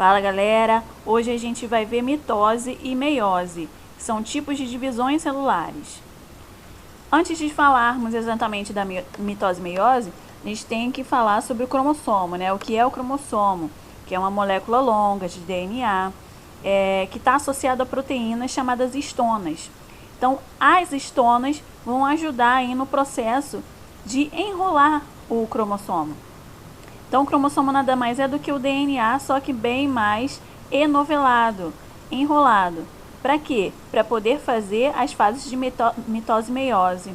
Fala galera, hoje a gente vai ver mitose e meiose, que são tipos de divisões celulares. Antes de falarmos exatamente da mitose e meiose, a gente tem que falar sobre o cromossomo, né? O que é o cromossomo, que é uma molécula longa de DNA, que está associada a proteínas chamadas histonas. Então, as histonas vão ajudar aí no processo de enrolar o cromossomo. Então, o cromossomo nada mais é do que o DNA, só que bem mais enovelado, enrolado. Para quê? Para poder fazer as fases de mitose e meiose.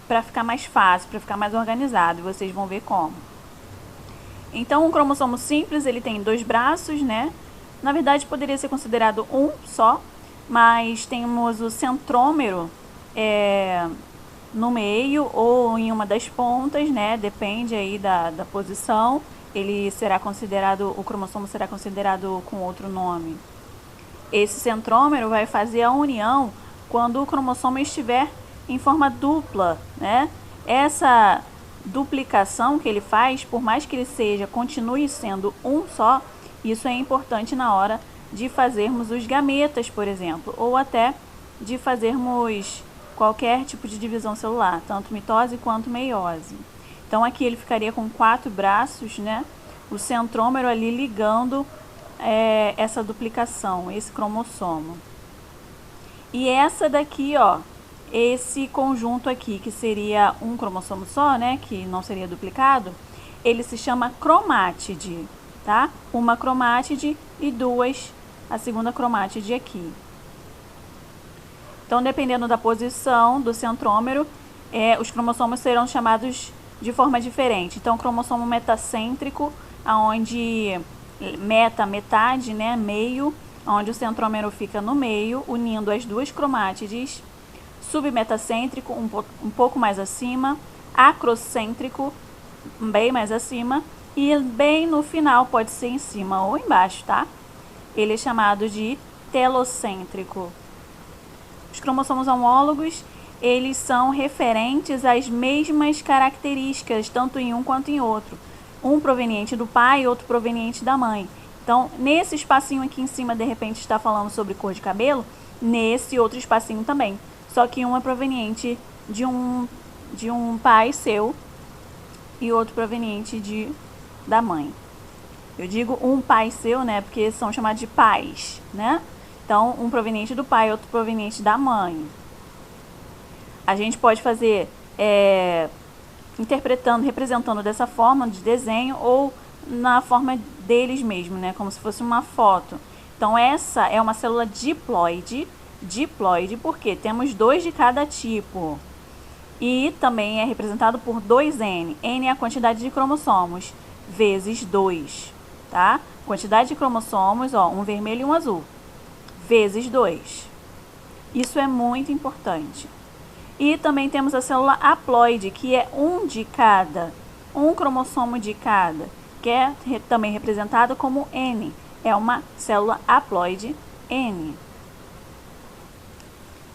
Para ficar mais fácil, para ficar mais organizado. E vocês vão ver como. Então, um cromossomo simples, ele tem 2 braços, né? Na verdade, poderia ser considerado um só, mas temos o centrômero no meio ou em uma das pontas, né? Depende aí da posição. Ele será considerado, o cromossomo será considerado com outro nome. Esse centrômero vai fazer a união quando o cromossomo estiver em forma dupla, né? Essa duplicação que ele faz, por mais que ele continue sendo um só, isso é importante na hora de fazermos os gametas, por exemplo, ou até de fazermos qualquer tipo de divisão celular, tanto mitose quanto meiose. Então aqui ele ficaria com 4 braços, né? O centrômero ali ligando essa duplicação, esse cromossomo. E essa daqui, ó, esse conjunto aqui, que seria um cromossomo só, né? Que não seria duplicado, ele se chama cromátide, tá? Uma cromátide e duas, a segunda cromátide aqui. Então, dependendo da posição do centrômero, os cromossomos serão chamados de forma diferente. Então, cromossomo metacêntrico, onde metade, né, meio, onde o centrômero fica no meio, unindo as duas cromátides. Submetacêntrico, um pouco mais acima. Acrocêntrico, bem mais acima. E bem no final, pode ser em cima ou embaixo, tá? Ele é chamado de telocêntrico. Os cromossomos homólogos, eles são referentes às mesmas características, tanto em um quanto em outro. Um proveniente do pai e outro proveniente da mãe. Então, nesse espacinho aqui em cima, de repente, está falando sobre cor de cabelo, nesse outro espacinho também. Só que um é proveniente de um pai seu e outro proveniente da mãe. Eu digo um pai seu, né, porque são chamados de pais, né? Então, um proveniente do pai e outro proveniente da mãe. A gente pode fazer representando dessa forma de desenho ou na forma deles mesmo, né? Como se fosse uma foto. Então, essa é uma célula diploide. Diploide porque temos 2 de cada tipo. E também é representado por 2N. N é a quantidade de cromossomos, vezes 2, tá? Quantidade de cromossomos, ó, um vermelho e um azul, vezes 2. Isso é muito importante. E também temos a célula haploide, que é um de cada, um cromossomo de cada, que é também representada como N. É uma célula haploide N.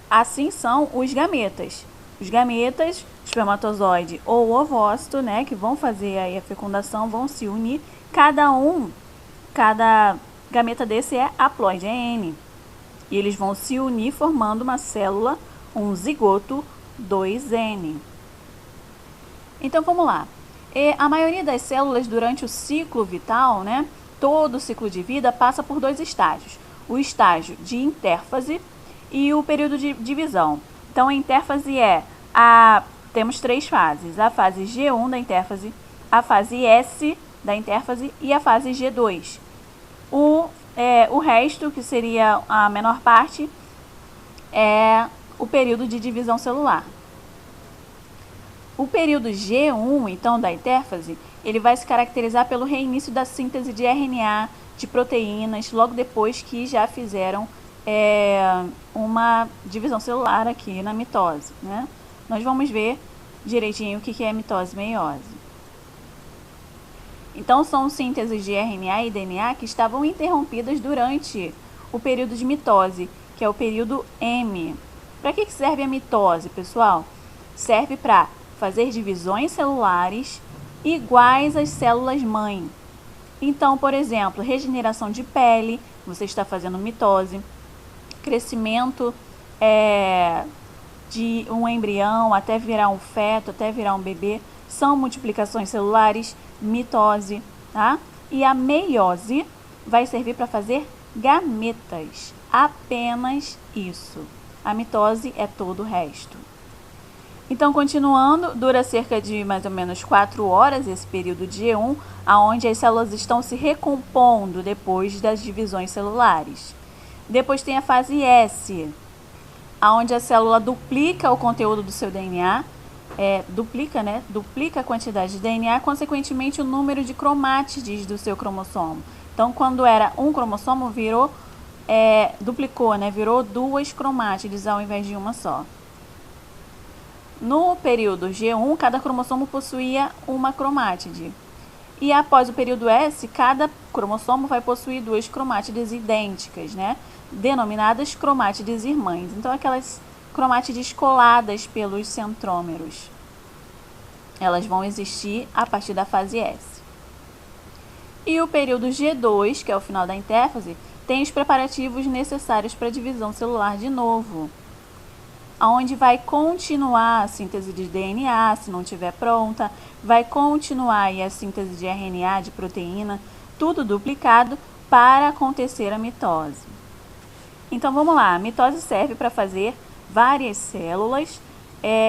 Assim são os gametas. Os gametas, espermatozoide ou ovócito, né, que vão fazer aí a fecundação, vão se unir. Cada gameta desse é haploide, é N. E eles vão se unir formando uma célula, um zigoto 2N. Então vamos lá. A maioria das células durante o ciclo vital, né, todo o ciclo de vida passa por 2 estágios. O estágio de intérfase e o período de divisão. Então a intérfase temos 3 fases. A fase G1 da intérfase, a fase S da intérfase e a fase G2. O resto, que seria a menor parte, é o período de divisão celular. O período G1, então, da intérfase, ele vai se caracterizar pelo reinício da síntese de RNA, de proteínas, logo depois que já fizeram uma divisão celular aqui na mitose, né? Nós vamos ver direitinho o que é mitose e meiose. Então, são sínteses de RNA e DNA que estavam interrompidas durante o período de mitose, que é o período M. Para que serve a mitose, pessoal? Serve para fazer divisões celulares iguais às células-mãe. Então, por exemplo, regeneração de pele, você está fazendo mitose, crescimento de um embrião até virar um feto, até virar um bebê, são multiplicações celulares, mitose, tá? E a meiose vai servir para fazer gametas, apenas isso. A mitose é todo o resto. Então, continuando, dura cerca de mais ou menos 4 horas esse período de G1, onde as células estão se recompondo depois das divisões celulares. Depois tem a fase S, onde a célula duplica o conteúdo do seu DNA, duplica a quantidade de DNA, consequentemente o número de cromátides do seu cromossomo. Então, quando era um cromossomo, duplicou, virou 2 cromátides ao invés de uma só. No período G1, cada cromossomo possuía uma cromátide. E após o período S, cada cromossomo vai possuir 2 cromátides idênticas, denominadas cromátides irmãs. Então, aquelas cromátides coladas pelos centrômeros. Elas vão existir a partir da fase S. E o período G2, que é o final da intérfase, tem os preparativos necessários para a divisão celular de novo, onde vai continuar a síntese de DNA, se não estiver pronta, vai continuar aí a síntese de RNA, de proteína, tudo duplicado para acontecer a mitose. Então, vamos lá, a mitose serve para fazer várias células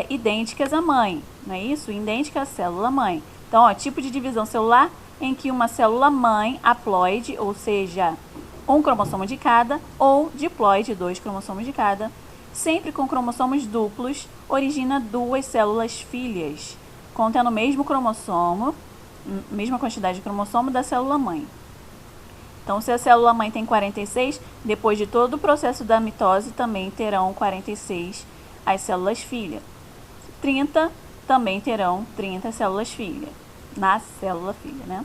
idênticas à mãe, não é isso? Idêntica à célula mãe. Então, tipo de divisão celular em que uma célula mãe haploide, ou seja, um cromossomo de cada, ou diploide, 2 cromossomos de cada, sempre com cromossomos duplos, origina 2 células filhas, contendo o mesmo cromossomo, mesma quantidade de cromossomo da célula mãe. Então, se a célula mãe tem 46, depois de todo o processo da mitose, também terão 46 as células filhas. 30 também terão 30 células filhas, na célula filha,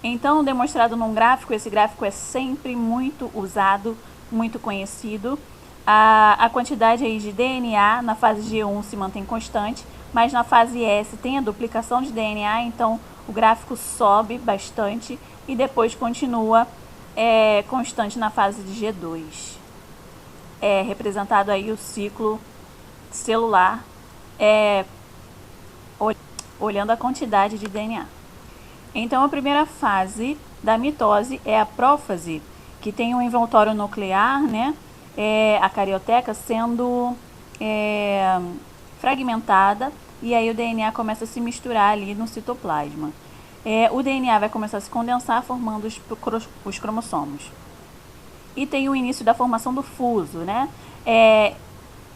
Então, demonstrado num gráfico, esse gráfico é sempre muito usado, muito conhecido. A quantidade aí de DNA na fase G1 se mantém constante, mas na fase S tem a duplicação de DNA, então o gráfico sobe bastante e depois continua constante na fase de G2. É representado aí o ciclo celular olhando a quantidade de DNA. Então, a primeira fase da mitose é a prófase, que tem um envoltório nuclear, a carioteca sendo fragmentada, e aí o DNA começa a se misturar ali no citoplasma. O DNA vai começar a se condensar, formando os cromossomos. E tem o início da formação do fuso,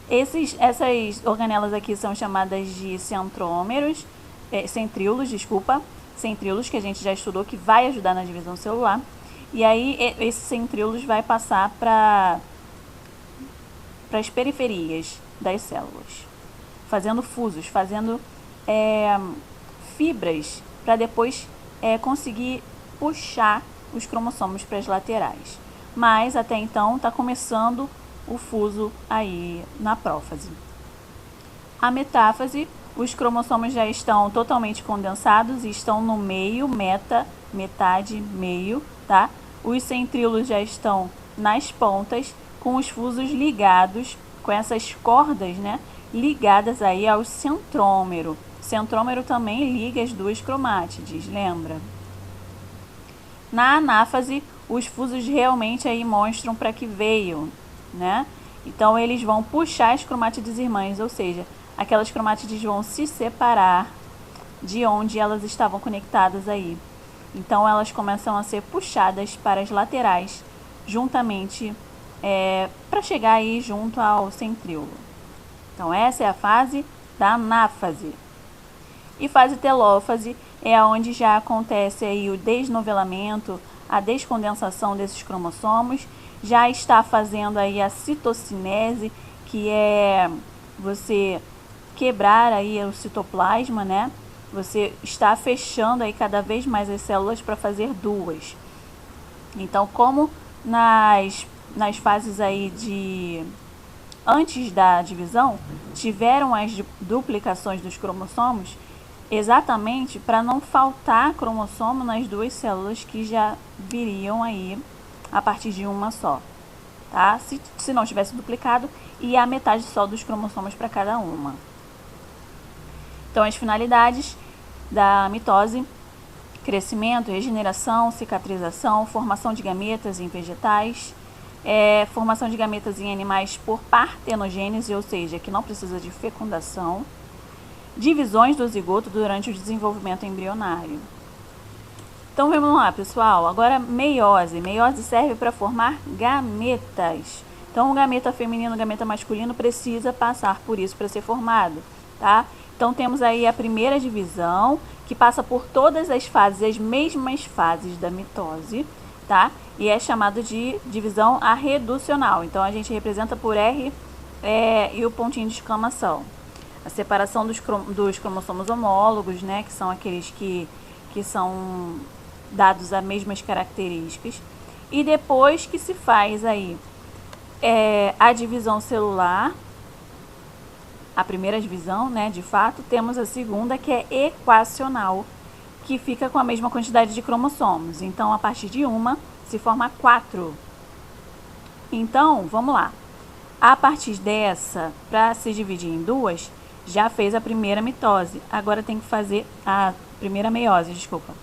Essas organelas aqui são chamadas de centríolos, que a gente já estudou, que vai ajudar na divisão celular. E aí, esses centríolos vai passar para as periferias das células, fazendo fusos, fazendo fibras, para depois conseguir puxar os cromossomos para as laterais. Mas, até então, está começando o fuso aí na prófase. A metáfase, os cromossomos já estão totalmente condensados e estão no meio, metade, meio, tá? Os centríolos já estão nas pontas, com os fusos ligados, com essas cordas, ligadas aí ao centrômero. Centrômero também liga as 2 cromátides, lembra? Na anáfase, os fusos realmente aí mostram para que veio, Então, eles vão puxar as cromátides irmãs, ou seja, aquelas cromátides vão se separar de onde elas estavam conectadas aí. Então, elas começam a ser puxadas para as laterais, juntamente, para chegar aí junto ao centríolo. Então, essa é a fase da anáfase. E fase telófase é onde já acontece aí o desnovelamento, a descondensação desses cromossomos, já está fazendo aí a citocinese, que é você quebrar aí o citoplasma, Você está fechando aí cada vez mais as células para fazer 2. Então, como nas fases aí antes da divisão, tiveram as duplicações dos cromossomos, exatamente para não faltar cromossomo nas duas células que já viriam aí a partir de uma só, tá? Se não tivesse duplicado, e a metade só dos cromossomos para cada uma. Então, as finalidades da mitose: crescimento, regeneração, cicatrização, formação de gametas em vegetais, formação de gametas em animais por partenogênese, ou seja, que não precisa de fecundação, divisões do zigoto durante o desenvolvimento embrionário. Então vamos lá, pessoal. Agora, meiose. Meiose serve para formar gametas. Então, o gameta feminino e o gameta masculino precisa passar por isso para ser formado, tá? Então, temos aí a primeira divisão, que passa por todas as fases, as mesmas fases da mitose, tá? E é chamado de divisão arreducional. Então, a gente representa por R e o pontinho de exclamação. A separação dos cromossomos homólogos, né? Que são aqueles que são dados as mesmas características. E depois que se faz aí a divisão celular, a primeira divisão, né, de fato, temos a segunda, que é equacional, que fica com a mesma quantidade de cromossomos. Então, a partir de uma, se forma 4. Então, vamos lá. A partir dessa, para se dividir em duas, já fez a primeira mitose. Agora tem que fazer a primeira meiose, desculpa.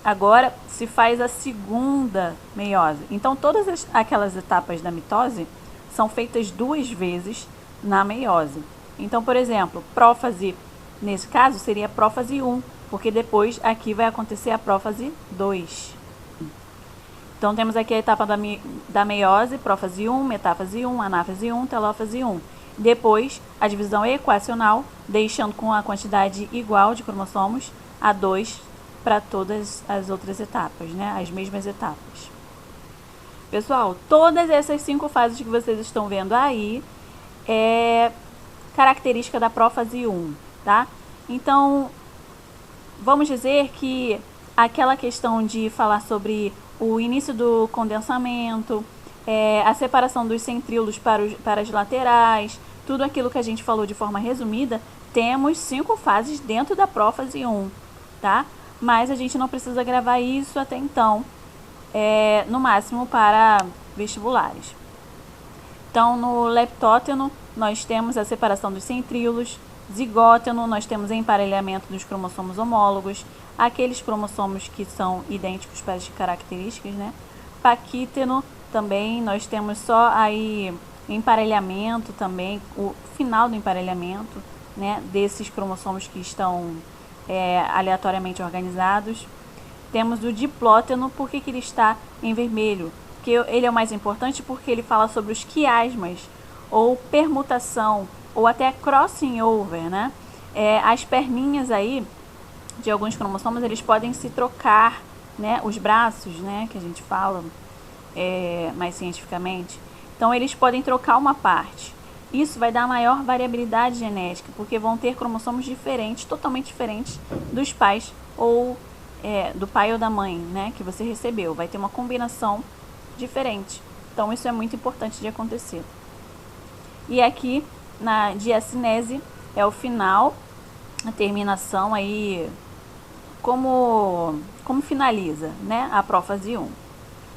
Agora se faz a segunda meiose. Então, todas aquelas etapas da mitose são feitas 2 vezes na meiose. Então, por exemplo, prófase, nesse caso, seria prófase 1, porque depois aqui vai acontecer a prófase 2. Então, temos aqui a etapa da meiose: prófase 1, metáfase 1, anáfase 1, telófase 1. Depois, a divisão equacional, deixando com a quantidade igual de cromossomos, a 2 para todas as outras etapas, né? As mesmas etapas. Pessoal, todas essas 5 fases que vocês estão vendo aí é característica da prófase 1, tá? Então, vamos dizer que aquela questão de falar sobre o início do condensamento, a separação dos centríolos para as laterais, tudo aquilo que a gente falou de forma resumida, temos 5 fases dentro da prófase 1, tá? Mas a gente não precisa gravar isso até então, no máximo para vestibulares. Então, no leptóteno, nós temos a separação dos centríolos. Zigóteno, nós temos emparelhamento dos cromossomos homólogos, aqueles cromossomos que são idênticos para as características, né? Paquíteno, também nós temos só aí emparelhamento também, o final do emparelhamento, né, desses cromossomos que estão aleatoriamente organizados. Temos o diplóteno. Por que ele está em vermelho? Porque ele é o mais importante porque ele fala sobre os quiasmas, ou permutação, ou até crossing over, né? As perninhas aí de alguns cromossomos, eles podem se trocar, né? Os braços, né? Que a gente fala mais cientificamente. Então, eles podem trocar uma parte. Isso vai dar maior variabilidade genética, porque vão ter cromossomos diferentes, totalmente diferentes dos pais, ou do pai ou da mãe, né, que você recebeu. Vai ter uma combinação diferente. Então, isso é muito importante de acontecer. E aqui, na diacinese, é o final, a terminação aí, como finaliza, né, a prófase 1.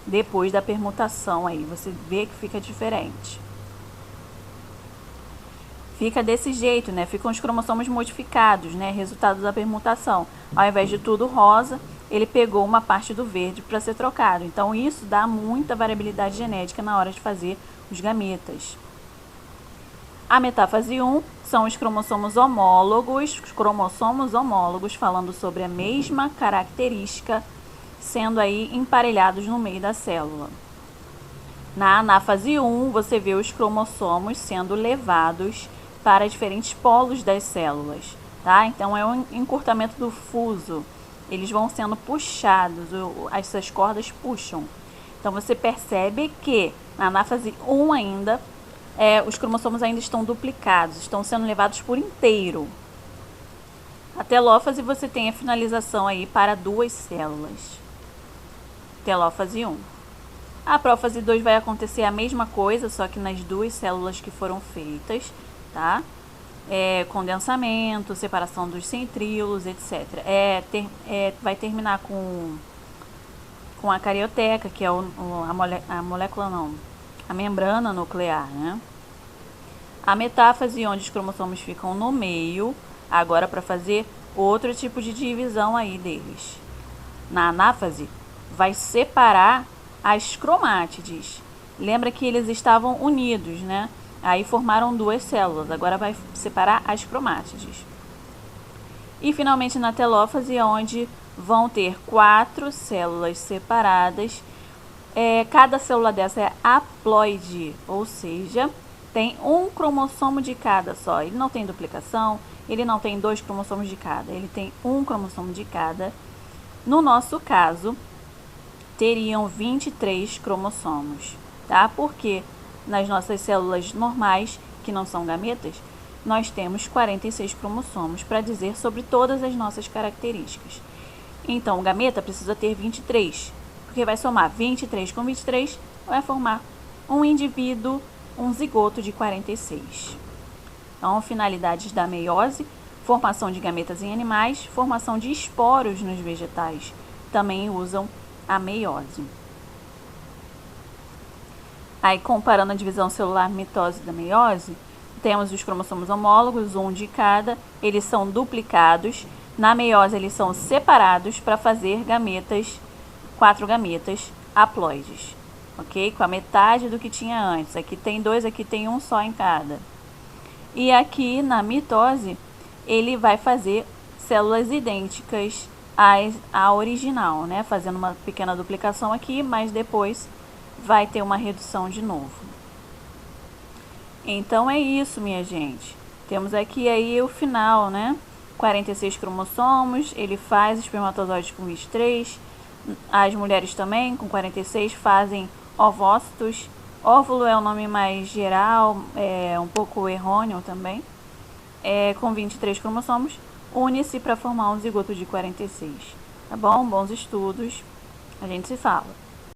Depois da permutação aí, você vê que fica diferente. Fica desse jeito, né? Ficam os cromossomos modificados, né? Resultado da permutação. Ao invés de tudo rosa, ele pegou uma parte do verde para ser trocado. Então, isso dá muita variabilidade genética na hora de fazer os gametas. A metáfase 1 são os cromossomos homólogos, falando sobre a mesma característica, sendo aí emparelhados no meio da célula. Na anáfase 1, você vê os cromossomos sendo levados para diferentes polos das células, tá? Então, é um encurtamento do fuso. Eles vão sendo puxados, essas cordas puxam. Então, você percebe que na anáfase 1 ainda, os cromossomos ainda estão duplicados, estão sendo levados por inteiro. A telófase, você tem a finalização aí para 2 células. Telófase 1. A prófase 2 vai acontecer a mesma coisa, só que nas 2 células que foram feitas, tá? condensamento, separação dos centríolos, etc. Vai terminar com a carioteca, que é a molécula não, a membrana nuclear, né? A metáfase, onde os cromossomos ficam no meio, agora para fazer outro tipo de divisão aí deles. Na anáfase, vai separar as cromátides. Lembra que eles estavam unidos, né? Aí formaram duas células, agora vai separar as cromátides. E finalmente na telófase, onde vão ter 4 células separadas. Cada célula dessa é haploide, ou seja, tem um cromossomo de cada só. Ele não tem duplicação, ele não tem 2 cromossomos de cada, ele tem um cromossomo de cada. No nosso caso, teriam 23 cromossomos, tá? Porque nas nossas células normais, que não são gametas, nós temos 46 cromossomos para dizer sobre todas as nossas características. Então, o gameta precisa ter 23, porque vai somar 23 com 23, vai formar um indivíduo, um zigoto de 46. Então, finalidades da meiose: formação de gametas em animais, formação de esporos nos vegetais. Também usam a meiose. Aí, comparando a divisão celular mitose da meiose, temos os cromossomos homólogos, um de cada, eles são duplicados. Na meiose, eles são separados para fazer gametas, 4 gametas haploides, ok? Com a metade do que tinha antes. Aqui tem 2, aqui tem um só em cada. E aqui na mitose, ele vai fazer células idênticas à original, né? Fazendo uma pequena duplicação aqui, mas depois vai ter uma redução de novo. Então é isso, minha gente. Temos aqui aí o final, né? 46 cromossomos, ele faz espermatozoides com 23. As mulheres também, com 46, fazem ovócitos. Óvulo é o nome mais geral, é um pouco errôneo também. Com 23 cromossomos, une-se para formar um zigoto de 46. Tá bom? Bons estudos. A gente se fala.